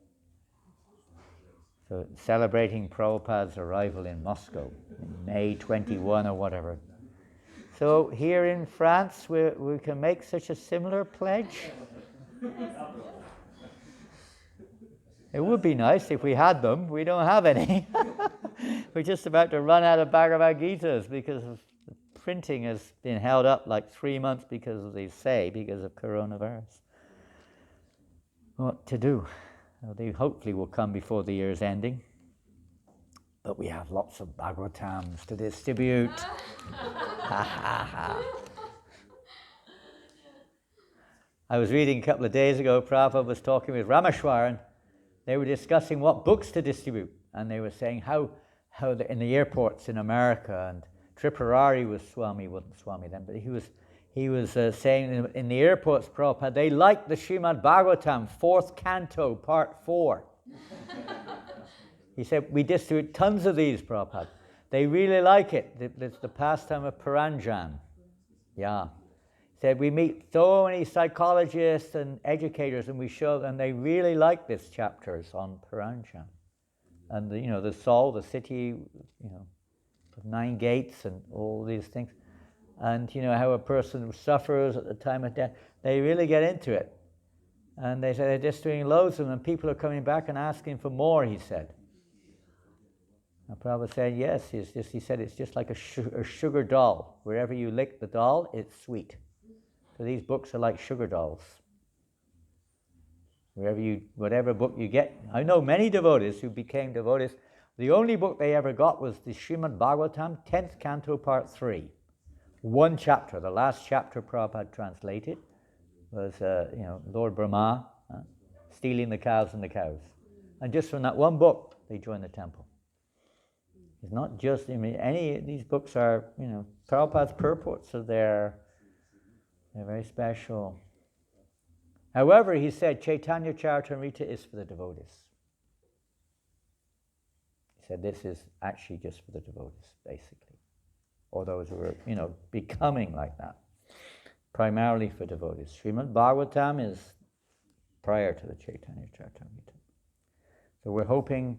So celebrating Prabhupada's arrival in Moscow in May 21 or whatever. So here in France, we can make such a similar pledge. It would be nice if we had them. We don't have any. We're just about to run out of Bhagavad Gitas because of the printing has been held up like 3 months because of coronavirus. What to do? Well, they hopefully will come before the year's ending. But we have lots of Bhagavatams to distribute. I was reading a couple of days ago, Prabhupada was talking with Rameshwaran. They were discussing what books to distribute. And they were saying how in the airports in America, and Tripurari was Swami, wasn't Swami then, but he was saying in the airports, Prabhupada, they like the Srimad Bhagavatam, 4th canto, part 4. He said, we distribute tons of these, Prabhupada. They really like it. It's the pastime of Paranjan. Yeah. He said, we meet so many psychologists and educators, and we show them they really like this chapters on Paranjan. And the soul, the city, of 9 gates and all these things. And how a person suffers at the time of death. They really get into it. And they say they're just doing loads of them, and people are coming back and asking for more, he said. And Prabhupada said, yes, he said it's just like a sugar doll. Wherever you lick the doll, it's sweet. So these books are like sugar dolls. Whatever book you get. I know many devotees who became devotees. The only book they ever got was the Srimad Bhagavatam, 10th canto, part 3. 1 chapter, the last chapter Prabhupada translated was, Lord Brahma stealing the cows and the cows. And just from that one book, they joined the temple. It's not just, I mean, any of these books are, Prabhupada's purports are there. They're very special. However, he said Chaitanya Charitamrita is for the devotees. He said this is actually just for the devotees, basically. Or those who are, becoming like that. Primarily for devotees. Srimad Bhagavatam is prior to the Chaitanya Charitamrita. So we're hoping,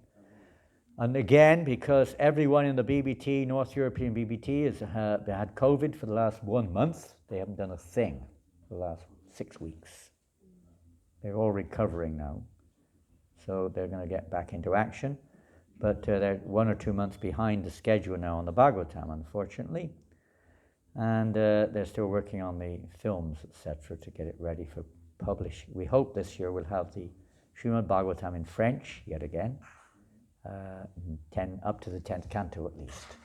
and again, because everyone in the BBT, North European BBT, they had COVID for the last 1 month. They haven't done a thing for the last 6 weeks. They're all recovering now. So they're going to get back into action. But they're 1 or 2 months behind the schedule now on the Bhagavatam, unfortunately. And they're still working on the films, etc., to get it ready for publishing. We hope this year we'll have the Srimad Bhagavatam in French, yet again, up to the 10th canto at least.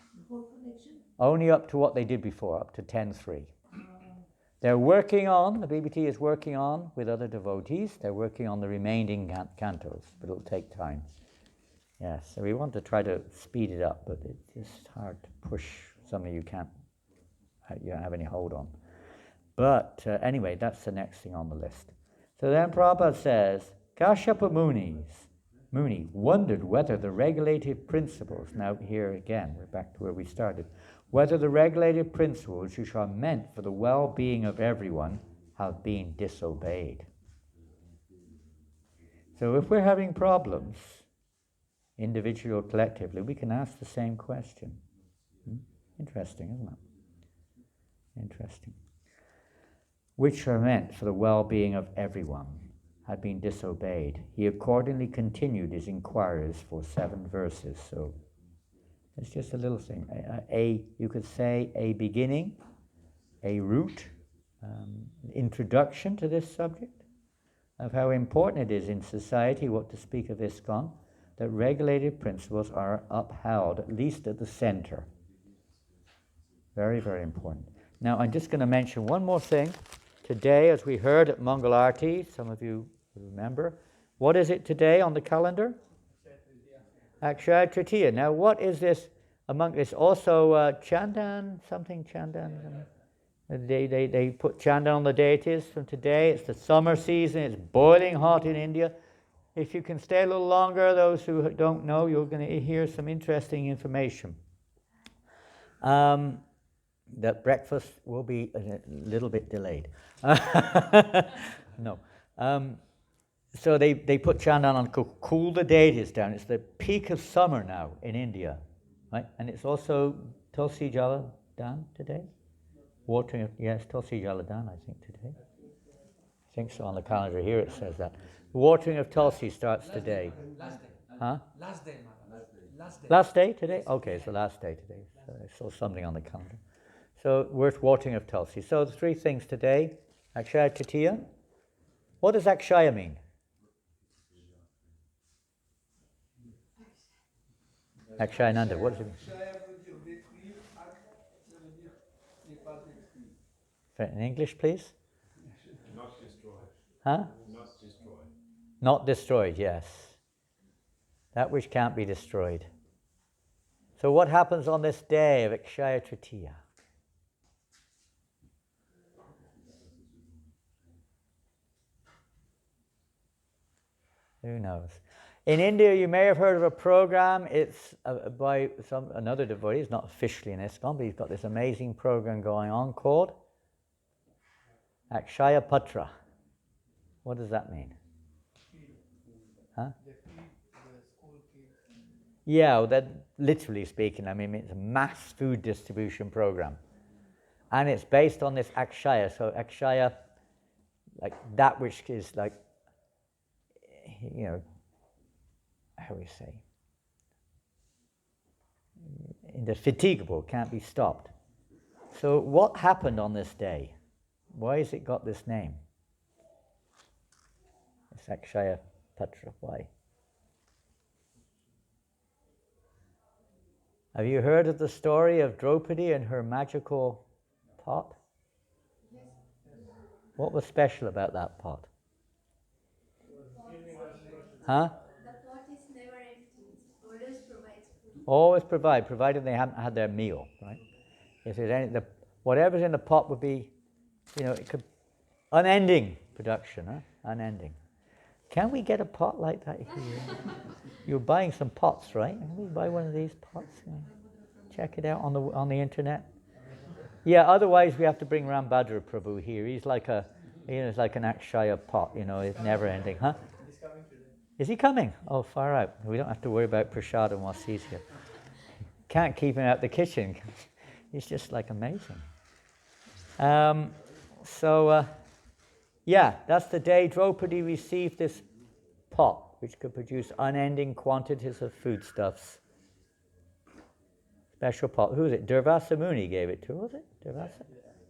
Only up to what they did before, up to 10.3. They're working on, the BBT is working on, with other devotees, they're working on the remaining cantos, but it'll take time. Yes, so we want to try to speed it up, but it's just hard to push something you don't have any hold on. But anyway, that's the next thing on the list. So then Prabhupada says, Kashyapa Muni wondered whether the regulative principles, now here again, we're back to where we started, whether the regulative principles which are meant for the well-being of everyone have been disobeyed. So if we're having problems, individually or collectively, we can ask the same question. Interesting, isn't it? Interesting. Which are meant for the well-being of everyone had been disobeyed. He accordingly continued his inquiries for 7 verses. So it's just a little thing. You could say a beginning, a root, introduction to this subject of how important it is in society, what to speak of ISKCON, that regulative principles are upheld, at least at the center. Very, very important. Now, I'm just going to mention one more thing. Today, as we heard at Mangal Arati, some of you remember, what is it today on the calendar? Akshaya Tritiya. Now, what is this among this? Also, Chandan, something Chandan. They put Chandan on the deities from today. It's the summer season. It's boiling hot in India. If you can stay a little longer, those who don't know, you're going to hear some interesting information. That breakfast will be a little bit delayed. No. So they put Chandan on to cool the deities down. It's the peak of summer now in India, right? And it's also Tulsi Jala Dan today. Watering of, yes, Tulsi Jala Dan, I think today. I think so on the calendar here it says that. The watering of Tulsi starts today. Last day. Huh? Last day, Maharaj. Last day. Last day today? Okay, it's the last day today. So I saw something on the calendar. So worth watering of Tulsi. So the 3 things today. Akshaya Tritiya. What does Akshaya mean? Akshaya Nanda, what does it mean? In English, please? Not destroyed. Huh? Not destroyed. Not destroyed, yes. That which can't be destroyed. So what happens on this day of Akshaya Tritiya? Who knows? In India, you may have heard of a program. It's by another devotee. It's not officially in ISKCON, but he's got this amazing program going on called Akshaya Patra. What does that mean? Huh? Yeah, well, that literally speaking, I mean, it's a mass food distribution program. And it's based on this Akshaya. So Akshaya, like that which is like, how do we say? Indefatigable, can't be stopped. So what happened on this day? Why has it got this name? It's Akshaya Patra. Why? Have you heard of the story of Draupadi and her magical pot? Yes. What was special about that pot? Huh? The pot is never empty. It always provides food. Always provide, provided they haven't had their meal, right? If there's whatever's in the pot would be, it could unending production, huh? Unending. Can we get a pot like that here? You're buying some pots, right? Can we buy one of these pots? Yeah. Check it out on the internet. Yeah. Otherwise, we have to bring Rambhadra Prabhu here. He's like an Akshaya pot. It's never ending, huh? He's coming today. Is he coming? Oh, far out. We don't have to worry about prasadam whilst he's here. Can't keep him out the kitchen. He's just like amazing. Yeah, that's the day Draupadi received this pot, which could produce unending quantities of foodstuffs. Special pot. Who is it? Durvasa Muni gave it to, was it? Durvasa?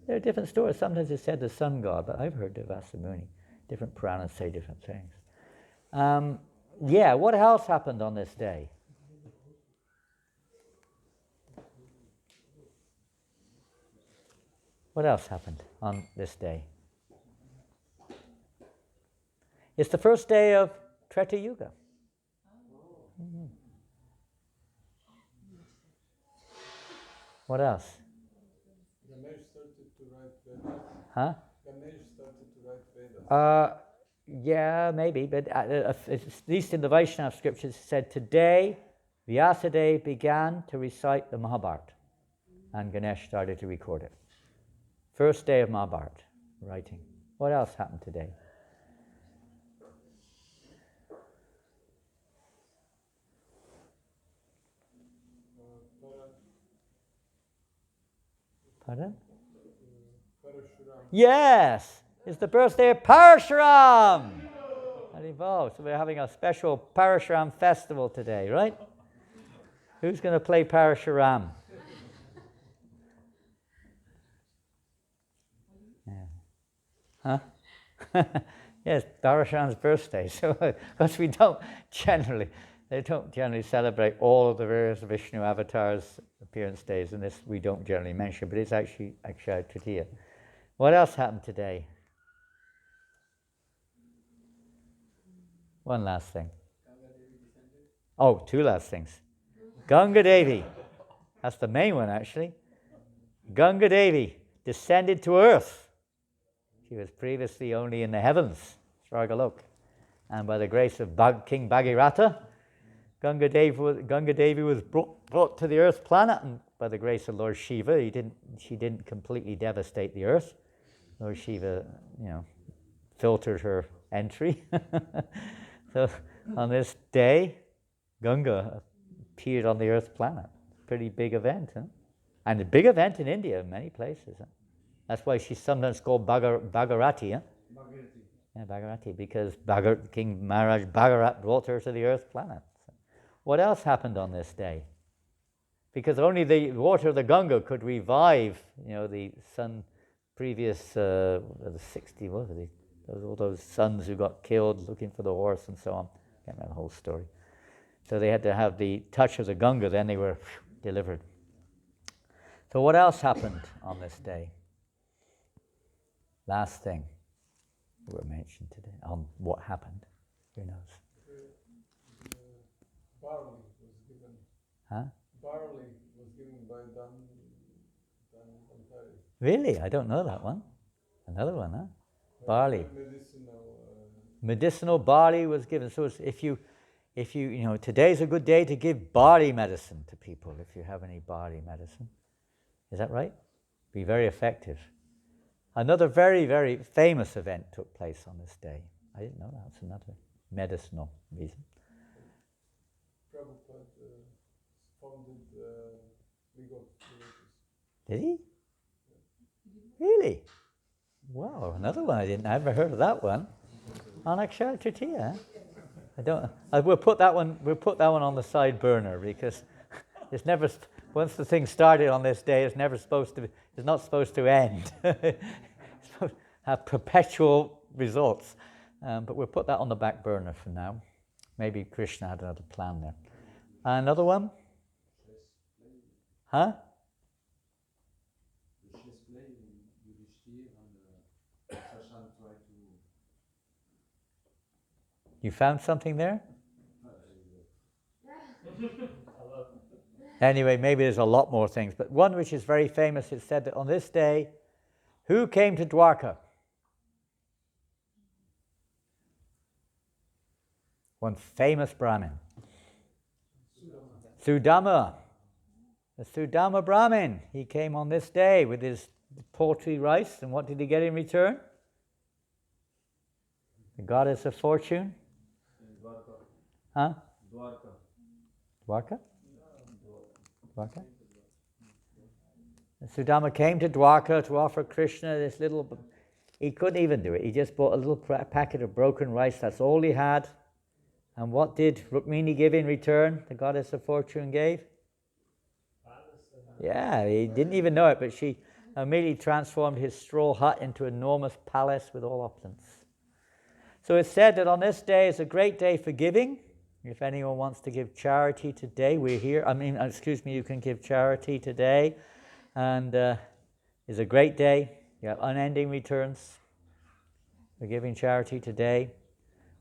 There are different stories. Sometimes it's said the sun god, but I've heard Durvasa Muni. Different Puranas say different things. What else happened on this day? What else happened on this day? It's the first day of Treta Yuga. Mm-hmm. What else? Ganesh started to write Vedas. Huh? Ganesh started to write Vedas. Yeah, maybe, but at least in the Vaishnava scriptures, it said today Vyasadeva began to recite the Mahabharata, and Ganesh started to record it. First day of Mahabharata writing. What else happened today? Pardon? Parashuram. Yes! It's the birthday of Parashuram! So we're having a special Parashuram festival today, right? Who's going to play Parashuram? Yeah. Huh? Yes, Parashuram's birthday. So, because they don't generally celebrate all of the various Vishnu avatars' appearance days, and this we don't generally mention, but it's actually Akshaya Tritiya. What else happened today? One last thing. Oh, two last things. Ganga Devi. That's the main one, actually. Ganga Devi descended to earth. She was previously only in the heavens, Swargalok. And by the grace of King Bhagirath, Ganga Devi was brought to the earth planet, and by the grace of Lord Shiva, she didn't completely devastate the earth. Lord Shiva, filtered her entry. So on this day, Ganga appeared on the earth planet. Pretty big event, huh? And a big event in India in many places. Huh? That's why she's sometimes called Bhagirati. Huh? Bhagirati. Yeah, Bhagirati, because King Maharaj Bhagarat brought her to the earth planet. So what else happened on this day? Because only the water of the Ganga could revive, the previous 60, what were they? All those sons who got killed looking for the horse and so on. I can't remember the whole story. So they had to have the touch of the Ganga, then they were delivered. So what else happened on this day? Last thing we were mentioned today on what happened. Who knows? Barley was given. Huh? Barley was given by Dan Antari. Really? I don't know that one. Another one, huh? Barley. Medicinal barley was given. So if you, today's a good day to give barley medicine to people if you have any barley medicine. Is that right? Be very effective. Another very, very famous event took place on this day. I didn't know that. That's another medicinal reason. Prabhupada founded legal villages. Did he? Really? Wow, another one I never heard of that one. On Akshaya Tritiya. We'll put that one on the side burner because it's never. Once the thing started on this day, it's not supposed to end. It's supposed to have perpetual results. But we'll put that on the back burner for now. Maybe Krishna had another plan there. Another one? Huh? You found something there? Anyway, maybe there's a lot more things, but one which is very famous, it said that on this day, who came to Dwarka? One famous Brahmin. Sudama. The Sudama Brahmin. He came on this day with his poultry rice, and what did he get in return? The goddess of fortune? Huh? Dwarka? Dwarka? Sudama came to Dwarka to offer Krishna this little... He couldn't even do it. He just bought a little packet of broken rice. That's all he had. And what did Rukmini give in return? The goddess of fortune gave? Yeah, he didn't even know it, but she immediately transformed his straw hut into an enormous palace with all opulence. So it's said that on this day is a great day for giving. If anyone wants to give charity today, we're here. You can give charity today. And it's a great day. You have unending returns for giving charity today.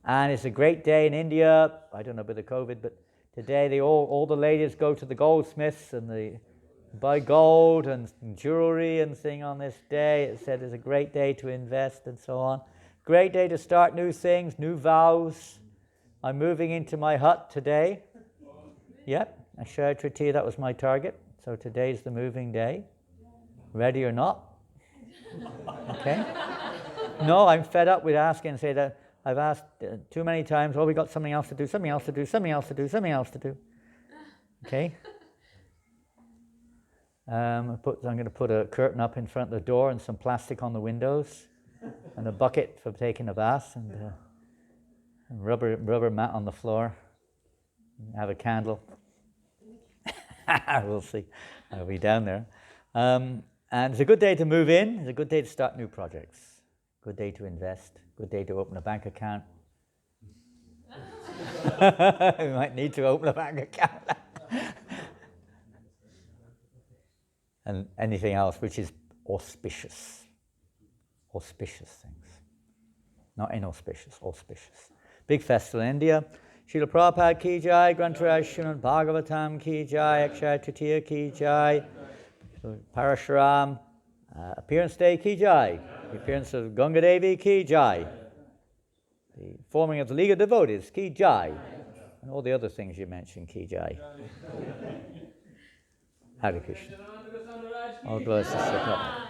And it's a great day in India. I don't know about the COVID, but today all the ladies go to the goldsmiths and they buy gold and jewelry and thing on this day. It said it's a great day to invest and so on. Great day to start new things, new vows. I'm moving into my hut today. Yep, Akshaya Tritiya, that was my target. So today's the moving day. Ready or not? Okay. No, I'm fed up with asking and say that I've asked too many times, we got something else to do, something else to do, something else to do, something else to do. Okay. I'm going to put a curtain up in front of the door and some plastic on the windows and a bucket for taking a bath and rubber mat on the floor. Have a candle. We'll see. I'll be down there. And it's a good day to move in. It's a good day to start new projects. Good day to invest. Good day to open a bank account. We might need to open a bank account. And anything else which is auspicious. Auspicious things. Not inauspicious, auspicious. Big festival in India. Srila Prabhupada ki jai, Grantaraj Srimad Bhagavatam ki jai, Akshaya Tritiya ki jai, Parashuram, appearance day ki jai, the appearance of Ganga Devi ki jai, the forming of the League of Devotees ki jai, and all the other things you mentioned ki jai. Hare Krishna. All glories to Sri Prabhupada.